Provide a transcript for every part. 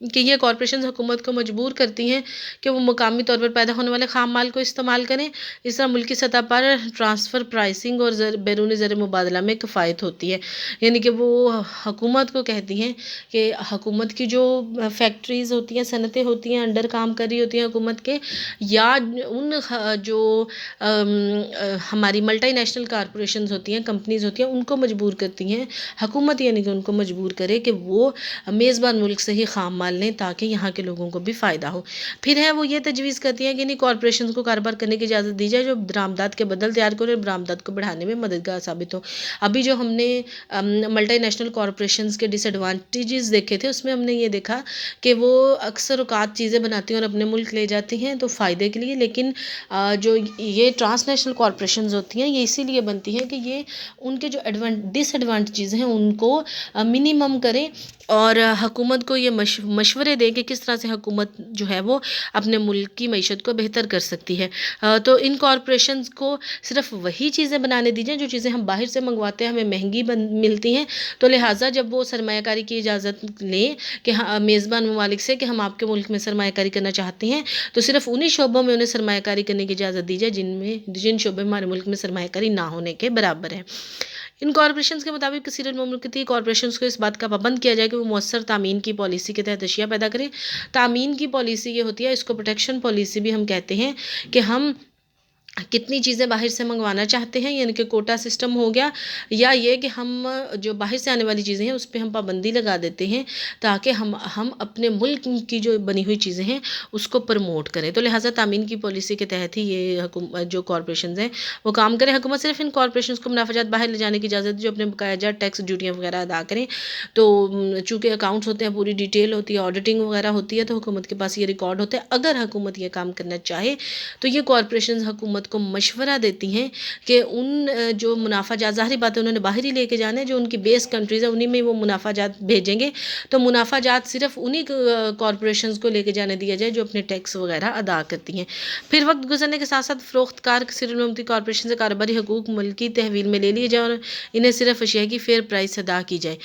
کہ یہ کارپوریشنز حکومت کو مجبور کرتی ہیں کہ وہ مقامی طور پر پیدا ہونے والے خام مال کو استعمال کریں. اس طرح ملکی سطح پر ٹرانسفر پرائسنگ اور بیرونی زر مبادلہ میں کفایت ہوتی ہے. یعنی کہ وہ حکومت کو کہتی ہیں کہ حکومت کی جو فیکٹریز ہوتی ہیں، صنعتیں ہوتی ہیں، انڈر کام کر رہی ہوتی ہیں حکومت کے، یا ان جو ہماری ملٹی نیشنل کارپوریشنز ہوتی ہیں، کمپنیز ہوتی ہیں، ان کو مجبور کرتی ہیں حکومت، یعنی کہ ان کو مجبور کرے کہ وہ میزبان ملک سے ہی خام مال لیں تاکہ یہاں کے لوگوں کو بھی فائدہ ہو. پھر ہے وہ یہ تجویز کرتی ہیں کہ انہیں کارپوریشنز کو کاروبار کرنے کی اجازت دی جائے جو برآمدات کے بدل تیار کرے اور برآمدات کو بڑھانے میں مددگار ثابت ہو. ابھی جو ہم نے ملٹی نیشنل کارپوریشنز کے ڈس ایڈوانٹیجز دیکھے تھے، اس میں ہم نے یہ دیکھا کہ وہ اکثر اوقات چیزیں بناتی ہیں اور اپنے ملک لے جاتی ہیں تو فائدے کے لیے، لیکن جو یہ ٹرانس نیشنل کارپوریشنز ہوتی ہیں یہ اسی لیے بنتی ہیں کہ یہ ان کے جو ڈس ایڈوانٹیجز ہیں ان کو منیمم کریں اور حکومت کو یہ مشورے دیں کہ کس طرح سے حکومت جو ہے وہ اپنے ملک کی معیشت کو بہتر کر سکتی ہے. تو ان کارپوریشنز کو صرف وہی چیزیں بنانے دی جائیں جو چیزیں ہم باہر سے منگواتے ہیں، ہمیں مہنگی ملتی ہیں. تو لہٰذا جب وہ سرمایہ کاری کی اجازت لیں کہ میزبان ممالک سے کہ ہم آپ کے ملک میں سرمایہ کاری کرنا چاہتے ہیں، تو صرف انہی شعبوں میں انہیں سرمایہ کاری کرنے کی اجازت دی جائے جن شعبے ہمارے ملک میں سرمایہ کاری نہ ہونے کے برابر ہے. ان کارپوریشنز کے مطابق کثیر المملکتی کارپوریشنز کو اس بات کا پابند کیا جائے کہ وہ مؤثر تامین کی پالیسی کے تحت اشیاء پیدا کریں. تامین کی پالیسی یہ ہوتی ہے، اس کو پروٹیکشن پالیسی بھی ہم کہتے ہیں، کہ ہم کتنی چیزیں باہر سے منگوانا چاہتے ہیں، یعنی کہ کوٹا سسٹم ہو گیا، یا یہ کہ ہم جو باہر سے آنے والی چیزیں ہیں اس پہ ہم پابندی لگا دیتے ہیں تاکہ ہم اپنے ملک کی جو بنی ہوئی چیزیں ہیں اس کو پروموٹ کریں. تو لہٰذا تامین کی پالیسی کے تحت ہی یہ جو کارپوریشنز ہیں وہ کام کریں. حکومت صرف ان کارپوریشنز کو منافع جات باہر لے جانے کی اجازت دی جو اپنے بقایا جات ٹیکس ڈیوٹیاں وغیرہ ادا کریں. تو چونکہ اکاؤنٹس ہوتے ہیں، پوری ڈیٹیل ہوتی ہے، آڈیٹنگ وغیرہ ہوتی ہے، تو حکومت کے پاس یہ ریکارڈ ہوتے ہیں. اگر حکومت یہ کام کرنا چاہے تو یہ کارپوریشنز حکومت کو مشورہ دیتی ہیں کہ ان جو منافع جات، ظاہری بات ہے انہوں نے باہر ہی لے کے جانے، جو ان کی بیس کنٹریز ہیں انہی میں وہ منافع جات بھیجیں گے، تو منافع جات صرف انہی کارپوریشنز کو لے کے جانے دیا جائے جو اپنے ٹیکس وغیرہ ادا کرتی ہیں. پھر وقت گزرنے کے ساتھ ساتھ فروخت کار کثیر المملکتی کارپوریشن سے کاروباری حقوق ملکی تحویل میں لے لیے جائیں اور انہیں صرف اشیاء کی فیئر پرائس ادا کی جائے.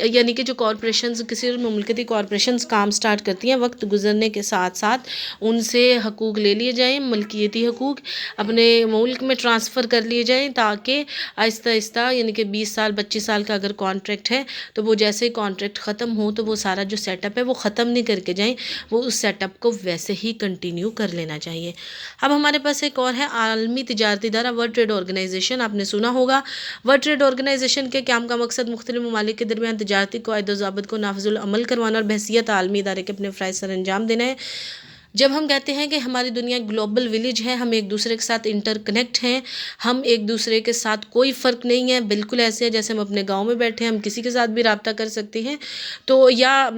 یعنی کہ جو کارپوریشنز کثیر المملکتی کارپوریشنز کام سٹارٹ کرتی ہیں، وقت گزرنے کے ساتھ ساتھ ان سے حقوق لے لیے جائیں، ملکیتی حقوق اپنے ملک میں ٹرانسفر کر لیے جائیں تاکہ آہستہ آہستہ، یعنی کہ 20 سال 25 سال کا اگر کانٹریکٹ ہے تو وہ جیسے ہی کانٹریکٹ ختم ہو تو وہ سارا جو سیٹ اپ ہے وہ ختم نہیں کر کے جائیں، وہ اس سیٹ اپ کو ویسے ہی کنٹینیو کر لینا چاہیے. اب ہمارے پاس ایک اور ہے عالمی تجارتی ادارہ ورلڈ ٹریڈ آرگنائزیشن. آپ نے سنا ہوگا ورلڈ ٹریڈ آرگنائزیشن کے قیام کا مقصد مختلف ممالک کے درمیان تجارتی قواعد و ضوابط کو نافذ العمل کروانا اور بحیثیت عالمی ادارے کے اپنے فرائض سر انجام دینا ہے. جب ہم کہتے ہیں کہ ہماری دنیا گلوبل ولیج ہے، ہم ایک دوسرے کے ساتھ انٹر کنیکٹ ہیں، ہم ایک دوسرے کے ساتھ کوئی فرق نہیں ہے، بالکل ایسے ہیں جیسے ہم اپنے گاؤں میں بیٹھے ہیں، ہم کسی کے ساتھ بھی رابطہ کر سکتے ہیں. تو یا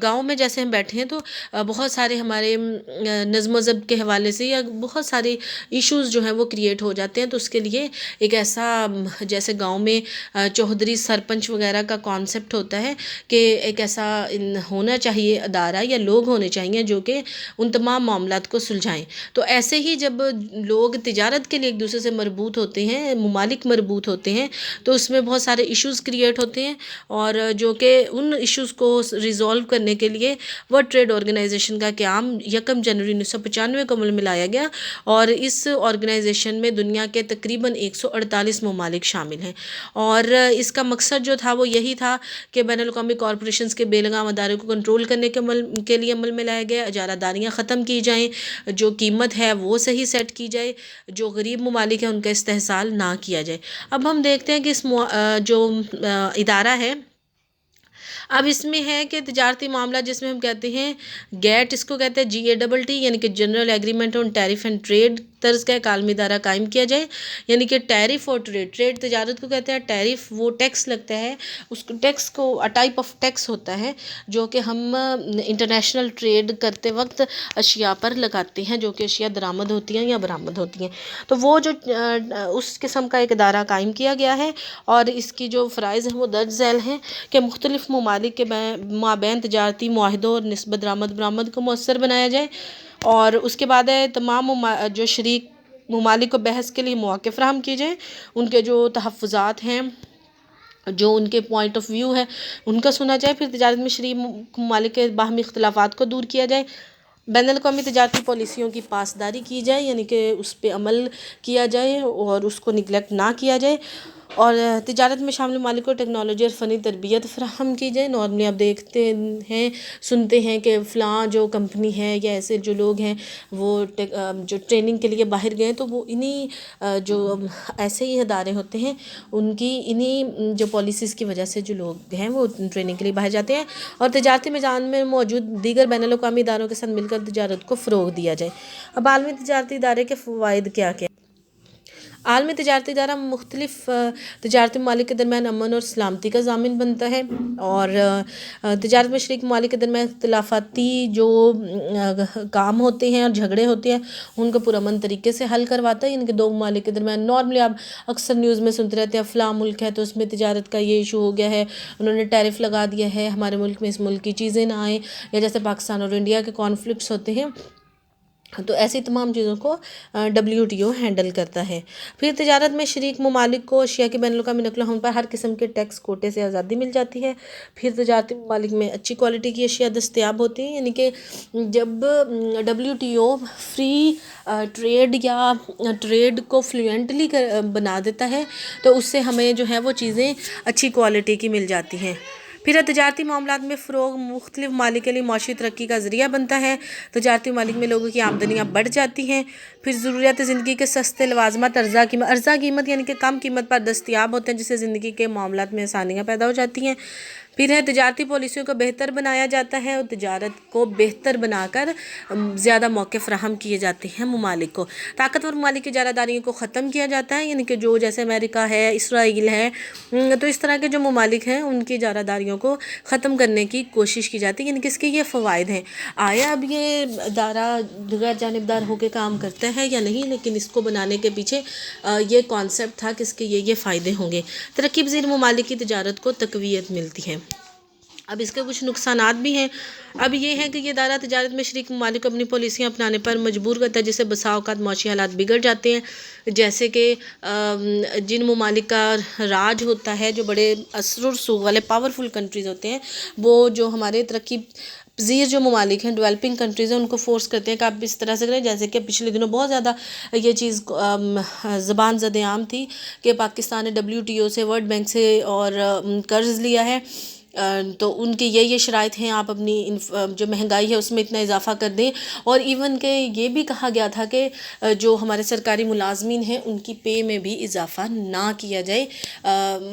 گاؤں میں جیسے ہم بیٹھے ہیں تو بہت سارے ہمارے نظم و ضبط کے حوالے سے یا بہت سارے ایشوز جو ہیں وہ کریٹ ہو جاتے ہیں. تو اس کے لیے ایک ایسا جیسے گاؤں میں چوہدری سرپنچ وغیرہ کا کانسیپٹ ہوتا ہے کہ ایک ایسا ہونا چاہیے ادارہ یا لوگ ہونے چاہیے جو کہ ان تمام معاملات کو سلجھائیں. تو ایسے ہی جب لوگ تجارت کے لیے ایک دوسرے سے مربوط ہوتے ہیں، ممالک مربوط ہوتے ہیں، تو اس میں بہت سارے ایشوز کریٹ ہوتے ہیں، اور جو کہ ان ایشوز کو ریزولو کرنے کے لیے ورلڈ ٹریڈ آرگنائزیشن کا قیام 1 جنوری 1995 کو عمل میں لایا گیا. اور اس آرگنائزیشن میں دنیا کے تقریباً 148 ممالک شامل ہیں، اور اس کا مقصد جو تھا وہ یہی تھا کہ بین الاقوامی کارپوریشنز کے بے لگام ادارے کو کنٹرول کرنے کے لیے عمل میں لایا گیا. اجارہ داریاں ختم کی جائیں، جو قیمت ہے وہ صحیح سیٹ کی جائے، جو غریب ممالک ہیں ان کا استحصال نہ کیا جائے. اب ہم دیکھتے ہیں کہ اس جو ادارہ ہے، اب اس میں ہے کہ تجارتی معاملہ جس میں ہم کہتے ہیں گیٹ، اس کو کہتے ہیں GATT، یعنی کہ general agreement on tariff and trade طرز کا ایک عالمی ادارہ قائم کیا جائے. یعنی کہ ٹیرف اور ٹریڈ تجارت کو کہتے ہیں، ٹیرف وہ ٹیکس لگتا ہے، اس کو ٹیکس کو ٹائپ آف ٹیکس ہوتا ہے جو کہ ہم انٹرنیشنل ٹریڈ کرتے وقت اشیاء پر لگاتے ہیں، جو کہ اشیاء درآمد ہوتی ہیں یا برآمد ہوتی ہیں. تو وہ جو اس قسم کا ایک ادارہ قائم کیا گیا ہے، اور اس کی جو فرائض ہیں وہ درج ذیل ہیں کہ مختلف ممالک کے مابین تجارتی معاہدوں اور نسبت درآمد برآمد کو مؤثر بنایا جائے. اور اس کے بعد ہے تمام جو شریک ممالک کو بحث کے لیے مواقع فراہم کیے جائیں، ان کے جو تحفظات ہیں جو ان کے پوائنٹ آف ویو ہے ان کا سنا جائے. پھر تجارت میں شریک ممالک کے باہمی اختلافات کو دور کیا جائے. بین الاقوامی تجارتی پالیسیوں کی پاسداری کی جائے، یعنی کہ اس پہ عمل کیا جائے اور اس کو نگلیکٹ نہ کیا جائے. اور تجارت میں شامل ممالک کو ٹیکنالوجی اور فنی تربیت فراہم کی جائے. نارملی آپ دیکھتے ہیں سنتے ہیں کہ فلاں جو کمپنی ہے یا ایسے جو لوگ ہیں وہ جو ٹریننگ کے لیے باہر گئے تو وہ انہی جو ایسے ہی ادارے ہوتے ہیں ان کی انہی جو پالیسیز کی وجہ سے جو لوگ ہیں وہ ٹریننگ کے لیے باہر جاتے ہیں. اور تجارتی میدان میں موجود دیگر بین الاقوامی اداروں کے ساتھ مل کر تجارت کو فروغ دیا جائے. اب عالمی تجارتی ادارے کے فوائد کیا کیا؟ عالمی تجارتی ادارہ مختلف تجارتی ممالک کے درمیان امن اور سلامتی کا ضامن بنتا ہے. اور تجارت میں شریک ممالک کے درمیان اختلافاتی جو کام ہوتے ہیں اور جھگڑے ہوتے ہیں ان کو پرامن طریقے سے حل کرواتا ہے. یعنی کہ دو ممالک کے درمیان نارملی آپ اکثر نیوز میں سنتے رہتے ہیں فلاں ملک ہے تو اس میں تجارت کا یہ ایشو ہو گیا ہے، انہوں نے ٹیرف لگا دیا ہے، ہمارے ملک میں اس ملک کی چیزیں نہ آئیں، یا جیسے پاکستان اور انڈیا کے کانفلکٹس ہوتے ہیں تو ایسی تمام چیزوں کو WTO ہینڈل کرتا ہے. پھر تجارت میں شریک ممالک کو اشیاء کے بین الاقوامی نقل و حمل پر ہر قسم کے ٹیکس کوٹے سے آزادی مل جاتی ہے. پھر تجارتی ممالک میں اچھی کوالٹی کی اشیاء دستیاب ہوتی ہیں. یعنی کہ جب WTO فری ٹریڈ یا ٹریڈ کو فلوئنٹلی بنا دیتا ہے تو اس سے ہمیں جو ہے وہ چیزیں اچھی کوالٹی کی مل جاتی ہیں. پھر تجارتی معاملات میں فروغ مختلف ممالک کے لیے معاشی ترقی کا ذریعہ بنتا ہے. تجارتی ممالک میں لوگوں کی آمدنیاں بڑھ جاتی ہیں. پھر ضروریات زندگی کے سستے لوازمات ارزاں قیمت یعنی کہ کم قیمت پر دستیاب ہوتے ہیں، جس سے زندگی کے معاملات میں آسانیاں پیدا ہو جاتی ہیں. پھر ہے تجارتی پالیسیوں کو بہتر بنایا جاتا ہے اور تجارت کو بہتر بنا کر زیادہ موقع فراہم کیے جاتے ہیں ممالک کو. طاقتور ممالک کی اجارہ داریوں کو ختم کیا جاتا ہے. یعنی کہ جو جیسے امریکہ ہے، اسرائیل ہے، تو اس طرح کے جو ممالک ہیں ان کی اجارہ داریوں کو ختم کرنے کی کوشش کی جاتی ہے. یعنی کہ اس کے یہ فوائد ہیں. آیا اب یہ ادارہ غیر جانبدار ہو کے کام کرتا ہے یا نہیں، لیکن اس کو بنانے کے پیچھے یہ کانسیپٹ تھا کہ اس کے یہ فائدے ہوں گے. ترقی پذیر ممالک کی تجارت کو تقویت ملتی ہے. اب اس کے کچھ نقصانات بھی ہیں. اب یہ ہے کہ یہ ادارہ تجارت میں شریک ممالک کو اپنی پالیسیاں اپنانے پر مجبور کرتا ہے، جس سے بسا اوقات معاشی حالات بگڑ جاتے ہیں. جیسے کہ جن ممالک کا راج ہوتا ہے، جو بڑے اثر و رسوخ والے پاورفل کنٹریز ہوتے ہیں، وہ جو ہمارے ترقی پذیر جو ممالک ہیں، ڈیولپنگ کنٹریز ہیں، ان کو فورس کرتے ہیں کہ آپ اس طرح سے کریں. جیسے کہ پچھلے دنوں بہت زیادہ یہ چیز زبان زد عام تھی کہ پاکستان نے WTO سے، ورلڈ بینک سے اور قرض لیا ہے، تو ان کی یہ شرائط ہیں، آپ اپنی جو مہنگائی ہے اس میں اتنا اضافہ کر دیں. اور ایون کہ یہ بھی کہا گیا تھا کہ جو ہمارے سرکاری ملازمین ہیں ان کی پے میں بھی اضافہ نہ کیا جائے.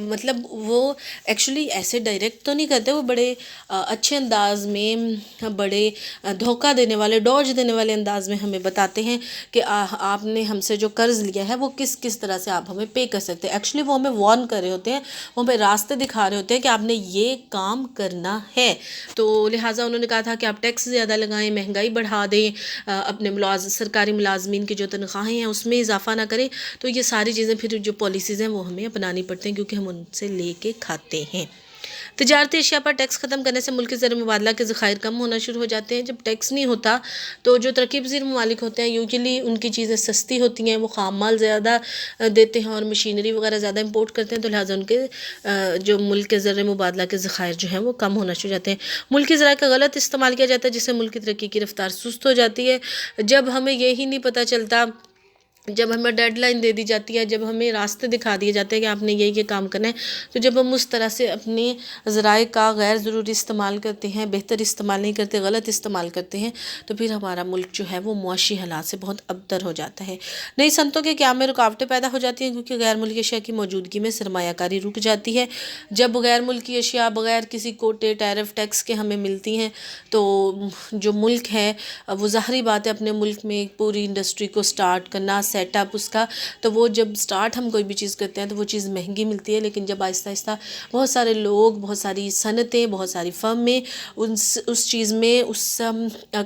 مطلب وہ ایکچولی ایسے ڈائریکٹ تو نہیں کرتے، وہ بڑے اچھے انداز میں، بڑے دھوکہ دینے والے، ڈوج دینے والے انداز میں ہمیں بتاتے ہیں کہ آپ نے ہم سے جو قرض لیا ہے وہ کس طرح سے آپ ہمیں پے کر سکتے ہیں. ایکچولی وہ ہمیں وارن کر رہے ہوتے ہیں، وہ ہمیں راستے دکھا رہے ہوتے ہیں کہ آپ نے یہ کام کرنا ہے. تو لہٰذا انہوں نے کہا تھا کہ آپ ٹیکس زیادہ لگائیں، مہنگائی بڑھا دیں، اپنے سرکاری ملازمین کی جو تنخواہیں ہیں اس میں اضافہ نہ کریں. تو یہ ساری چیزیں پھر جو پالیسیز ہیں وہ ہمیں اپنانی پڑتی ہیں، کیونکہ ہم ان سے لے کے کھاتے ہیں. تجارتی اشیاء پر ٹیکس ختم کرنے سے ملکی زر مبادلہ کے ذخائر کم ہونا شروع ہو جاتے ہیں. جب ٹیکس نہیں ہوتا تو جو ترقی پذیر ممالک ہوتے ہیں یوزلی ان کی چیزیں سستی ہوتی ہیں، وہ خام مال زیادہ دیتے ہیں اور مشینری وغیرہ زیادہ امپورٹ کرتے ہیں، تو لہٰذا ان کے جو ملک کے زر مبادلہ کے ذخائر جو ہیں وہ کم ہونا شروع ہو جاتے ہیں. ملکی ذرائع کا غلط استعمال کیا جاتا ہے، جس سے ملک کی ترقی کی رفتار سست ہو جاتی ہے. جب ہمیں یہی نہیں پتہ چلتا، جب ہمیں ڈیڈ لائن دے دی جاتی ہے، جب ہمیں راستے دکھا دیے جاتے ہیں کہ آپ نے یہ کام کرنا ہے، تو جب ہم اس طرح سے اپنے ذرائع کا غیر ضروری استعمال کرتے ہیں، بہتر استعمال نہیں کرتے، غلط استعمال کرتے ہیں، تو پھر ہمارا ملک جو ہے وہ معاشی حالات سے بہت ابتر ہو جاتا ہے. نئی صنعتوں کے قیام میں رکاوٹیں پیدا ہو جاتی ہیں، کیونکہ غیر ملکی اشیاء کی موجودگی میں سرمایہ کاری رک جاتی ہے. جب غیر ملکی اشیاء بغیر کسی کوٹے، ٹیرف، ٹیکس کے ہمیں ملتی ہیں تو جو ملک ہے وہ ظاہری بات ہے اپنے ملک میں ایک پوری انڈسٹری کو سٹارٹ کرنا، سیٹ اپ اس کا، تو وہ جب سٹارٹ ہم کوئی بھی چیز کرتے ہیں تو وہ چیز مہنگی ملتی ہے. لیکن جب آہستہ آہستہ بہت سارے لوگ، بہت ساری صنعتیں، بہت ساری فرم میں اس چیز میں، اس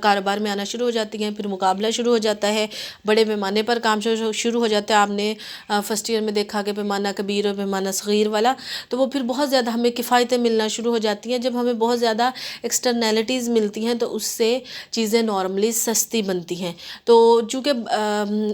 کاروبار میں آنا شروع ہو جاتی ہیں، پھر مقابلہ شروع ہو جاتا ہے، بڑے پیمانے پر کام شروع ہو جاتا ہے. آپ نے فرسٹ ایئر میں دیکھا کہ پیمانہ کبیر اور پیمانہ صغیر والا، تو وہ پھر بہت زیادہ ہمیں کفایتیں ملنا شروع ہو جاتی ہیں. جب ہمیں بہت زیادہ ایکسٹرنیلٹیز ملتی ہیں تو اس سے چیزیں نارملی سستی بنتی ہیں. تو چونکہ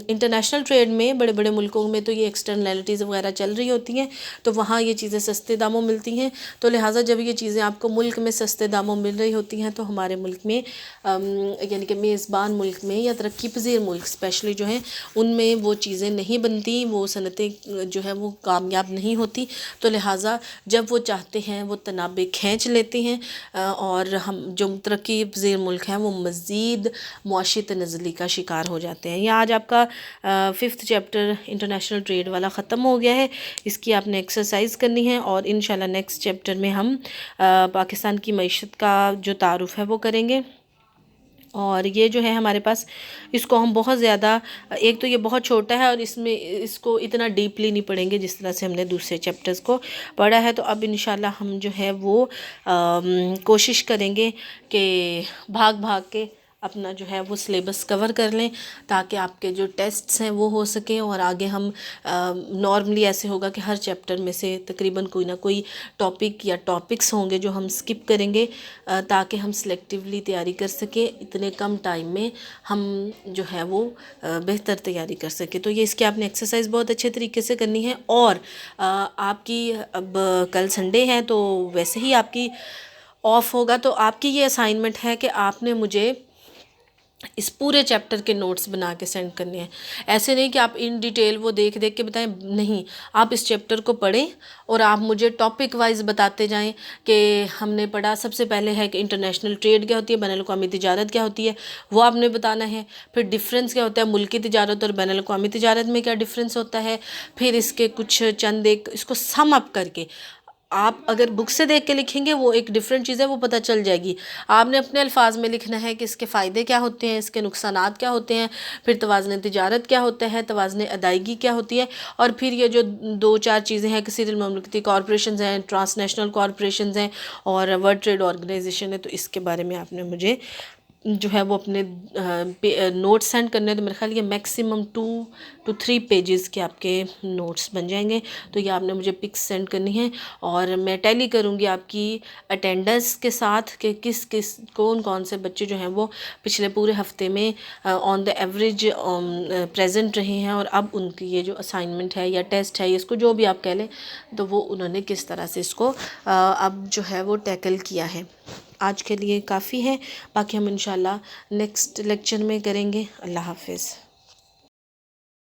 انٹرنیشنل انٹرنیشنل ٹریڈ میں بڑے بڑے ملکوں میں تو یہ ایکسٹرنلٹیز وغیرہ چل رہی ہوتی ہیں، تو وہاں یہ چیزیں سستے داموں ملتی ہیں، تو لہٰذا جب یہ چیزیں آپ کو ملک میں سستے داموں مل رہی ہوتی ہیں تو ہمارے ملک میں یعنی کہ میزبان ملک میں یا ترقی پذیر ملک اسپیشلی جو ہیں ان میں وہ چیزیں نہیں بنتی، وہ صنعتیں جو ہے وہ کامیاب نہیں ہوتی، تو لہٰذا جب وہ چاہتے ہیں وہ تنابیں کھینچ لیتے ہیں اور ہم جو ترقی پذیر ملک ہیں وہ مزید معاشی تنزلی کا شکار ہو جاتے ہیں۔ یہ آج آپ کا 5th چیپٹر انٹرنیشنل ٹریڈ والا ختم ہو گیا ہے، اس کی آپ نے ایکسرسائز کرنی ہے، اور انشاءاللہ نیکسٹ چیپٹر میں ہم پاکستان کی معیشت کا جو تعارف ہے وہ کریں گے۔ اور یہ جو ہے ہمارے پاس اس کو ہم بہت زیادہ، ایک تو یہ بہت چھوٹا ہے اور اس میں اس کو اتنا ڈیپلی نہیں پڑھیں گے جس طرح سے ہم نے دوسرے چیپٹرز کو پڑھا ہے، تو اب انشاءاللہ ہم جو ہے وہ کوشش کریں گے کہ بھاگ بھاگ کے اپنا جو ہے وہ سلیبس کور کر لیں تاکہ آپ کے جو ٹیسٹس ہیں وہ ہو سکیں، اور آگے ہم نارملی ایسے ہوگا کہ ہر چیپٹر میں سے تقریباً کوئی نہ کوئی ٹاپک یا ٹاپکس ہوں گے جو ہم سکپ کریں گے تاکہ ہم سلیکٹیولی تیاری کر سکیں، اتنے کم ٹائم میں ہم جو ہے وہ بہتر تیاری کر سکیں۔ تو یہ اس کی آپ نے ایکسرسائز بہت اچھے طریقے سے کرنی ہے، اور آپ کی اب کل سنڈے ہے تو ویسے ہی آپ کی آف ہوگا، تو آپ کی یہ اسائنمنٹ ہے کہ آپ نے مجھے اس پورے چیپٹر کے نوٹس بنا کے سینڈ کرنے ہیں۔ ایسے نہیں کہ آپ ان ڈیٹیل وہ دیکھ کے بتائیں، نہیں، آپ اس چیپٹر کو پڑھیں اور آپ مجھے ٹاپک وائز بتاتے جائیں کہ ہم نے پڑھا سب سے پہلے ہے کہ انٹرنیشنل ٹریڈ کیا ہوتی ہے، بین الاقوامی تجارت کیا ہوتی ہے، وہ آپ نے بتانا ہے۔ پھر ڈفرینس کیا ہوتا ہے ملکی تجارت اور بین الاقوامی تجارت میں، کیا ڈفرینس ہوتا ہے، پھر اس کے کچھ چند ایک اس کو سم اپ کر کے آپ اگر بک سے دیکھ کے لکھیں گے وہ ایک ڈیفرنٹ چیز ہے، وہ پتہ چل جائے گی۔ آپ نے اپنے الفاظ میں لکھنا ہے کہ اس کے فائدے کیا ہوتے ہیں، اس کے نقصانات کیا ہوتے ہیں، پھر توازن تجارت کیا ہوتا ہے، توازن ادائیگی کیا ہوتی ہے، اور پھر یہ جو 2-4 چیزیں ہیں، کثیر المملکتی کارپوریشنز ہیں، ٹرانس نیشنل کارپوریشنز ہیں اور ورلڈ ٹریڈ آرگنائزیشن ہے، تو اس کے بارے میں آپ نے مجھے جو ہے وہ اپنے نوٹس سینڈ کرنے ہیں۔ تو میرے خیال یہ میکسیمم 2 to 3 پیجز کے آپ کے نوٹس بن جائیں گے، تو یہ آپ نے مجھے پکس سینڈ کرنی ہے، اور میں ٹیلی کروں گی آپ کی اٹینڈنس کے ساتھ کہ کون سے بچے جو ہیں وہ پچھلے پورے ہفتے میں آن دا ایوریج پریزنٹ رہے ہیں، اور اب ان کی یہ جو اسائنمنٹ ہے یا ٹیسٹ ہے، اس کو جو بھی آپ کہہ لیں، تو وہ انہوں نے کس طرح سے اس کو اب جو ہے وہ ٹیکل کیا ہے۔ آج کے لیے کافی ہے، باقی ہم انشاءاللہ نیکسٹ لیکچر میں کریں گے۔ اللہ حافظ۔